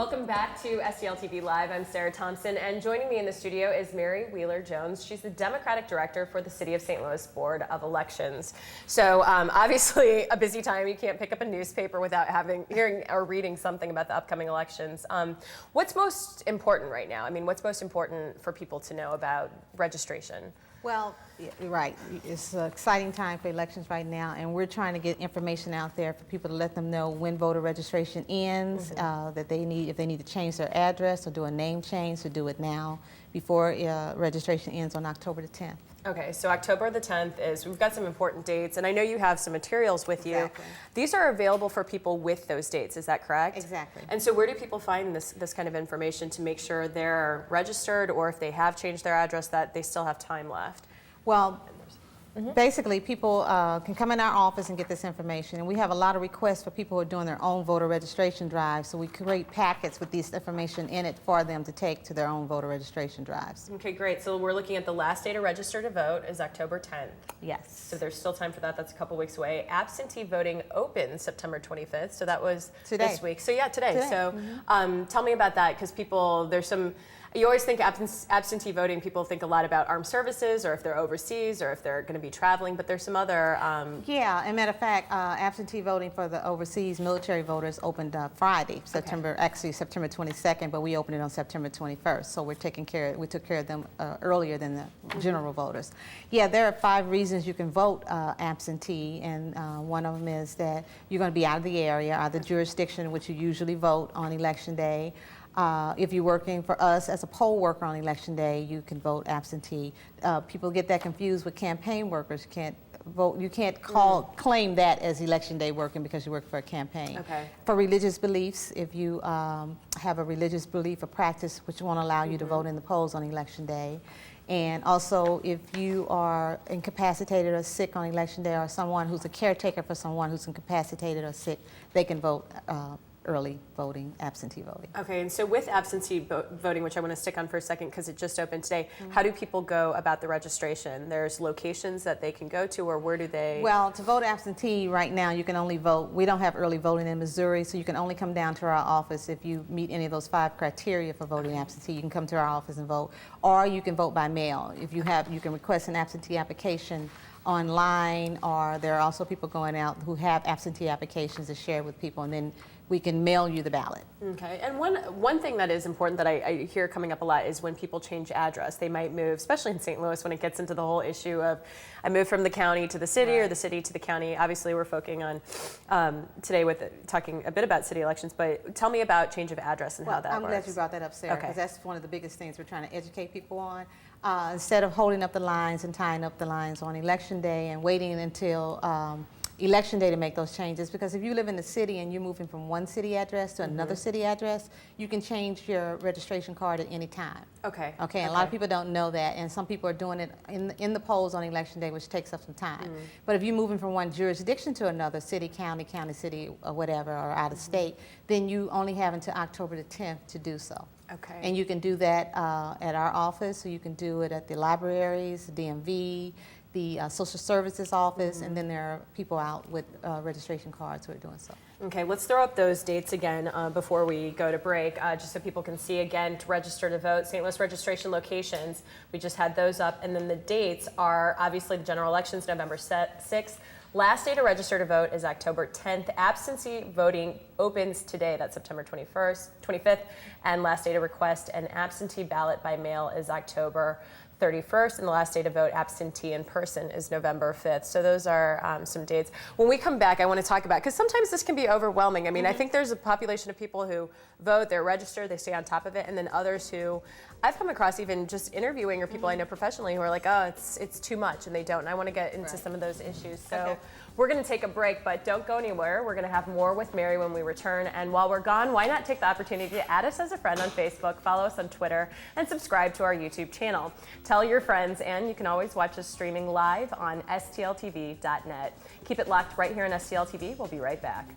Welcome back to STL TV Live. I'm Sarah Thompson, and joining me in the studio is Mary Wheeler-Jones. She's the Democratic Director for the City of St. Louis Board of Elections. So obviously a busy time. You can't pick up a newspaper without hearing or reading something about the upcoming elections. What's most important right now? I mean, what's most important for people to know about registration? Well, you're right. It's an exciting time for elections right now, and we're trying to get information out there for people to let them know when voter registration ends, that if they need to change their address or do a name change, to do it now before registration ends on October the 10th. Okay, so October the 10th we've got some important dates, and I know you have some materials with you. These are available for people with those dates, is that correct? Exactly. And so where do people find this kind of information to make sure they're registered, or if they have changed their address, that they still have time left? Well, basically, people can come in our office and get this information, and we have a lot of requests for people who are doing their own voter registration drives, so we create packets with this information in it for them to take to their own voter registration drives. Okay, great. So we're looking at the last day to register to vote is October 10th. Yes. So there's still time for that. That's a couple weeks away. Absentee voting opens September 25th, so that was this week. So yeah, today. So tell me about that, because you always think absentee voting, people think a lot about armed services, or if they're overseas, or if they're going to be traveling, but there's some other... Yeah, and matter of fact, absentee voting for the overseas military voters opened Friday, September 22nd, but we opened it on September 21st, so we took care of them earlier than the general voters. Yeah, there are 5 reasons you can vote absentee, and one of them is that you're going to be out of the area, or the jurisdiction in which you usually vote on election day. If you're working for us as a poll worker on election day, you can vote absentee. People get that confused with campaign workers. You can't vote. You can't claim that as election day working because you work for a campaign. Okay. For religious beliefs, if you have a religious belief or practice which won't allow you to vote in the polls on election day. And also, if you are incapacitated or sick on election day, or someone who's a caretaker for someone who's incapacitated or sick, they can vote early voting, absentee voting. Okay, and so with absentee voting, which I want to stick on for a second because it just opened today, how do people go about the registration? There's locations that they can go to, or where do they? Well, to vote absentee right now, you can only vote. We don't have early voting in Missouri, so you can only come down to our office if you meet any of those 5 criteria for voting absentee. You can come to our office and vote, or you can vote by mail. If you can request an absentee application online, or there are also people going out who have absentee applications to share with people, and then we can mail you the ballot. Okay, and one thing that is important that I hear coming up a lot is when people change address. They might move, especially in St. Louis, when it gets into the whole issue of I moved from the county to the city, or the city to the county. Obviously, we're focusing on today with talking a bit about city elections, but tell me about change of address and how that works. I'm glad you brought that up, Sarah, because that's one of the biggest things we're trying to educate people on. Instead of holding up the lines and tying up the lines on election day and waiting until election day to make those changes, because if you live in the city and you're moving from one city address to another city address, you can change your registration card at any time. Okay. Okay, and a lot of people don't know that, and some people are doing it in the polls on election day, which takes up some time. But if you're moving from one jurisdiction to another, city, county, city, or whatever, or out of state, then you only have until October the 10th to do so. Okay. And you can do that at our office, so you can do it at the libraries, the DMV, the social services office, and then there are people out with registration cards who are doing so. Okay, let's throw up those dates again before we go to break, just so people can see again to register to vote. St. Louis registration locations, we just had those up, and then the dates are obviously the general elections, November 6th. Last day to register to vote is October 10th. Absentee voting opens today, that's September 25th, and last day to request an absentee ballot by mail is October 31st, and the last day to vote absentee in person is November 5th. So those are some dates. When we come back, I want to talk about, because sometimes this can be overwhelming. I mean, I think there's a population of people who vote, they're registered, they stay on top of it, and then others who I've come across even just interviewing, or people I know professionally who are like, oh, it's too much, and they don't. And I want to get into some of those issues. So we're going to take a break, but don't go anywhere. We're going to have more with Mary when we return. And while we're gone, why not take the opportunity to add us as a friend on Facebook, follow us on Twitter, and subscribe to our YouTube channel. Tell your friends, and you can always watch us streaming live on stltv.net. Keep it locked right here on STL TV. We'll be right back.